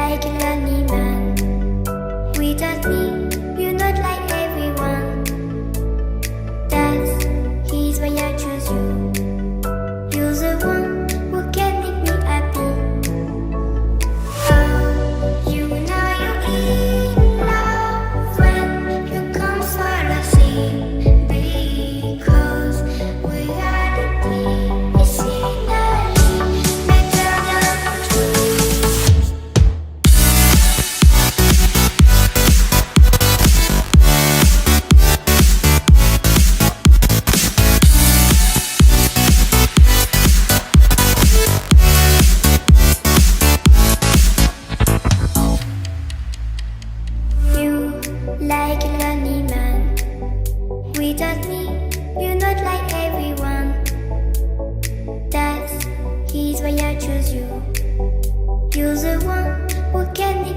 like a lonely man. Without me, you're not like everyone. That's he's why I choose you. You're the one who can make me happy. Oh, you know you're in love when you come for the sea. Because we are the deep, it's finally better than truth. You like a lonely man. Without me, you're not like everyone. That's he's why I choose you. You're the one who can make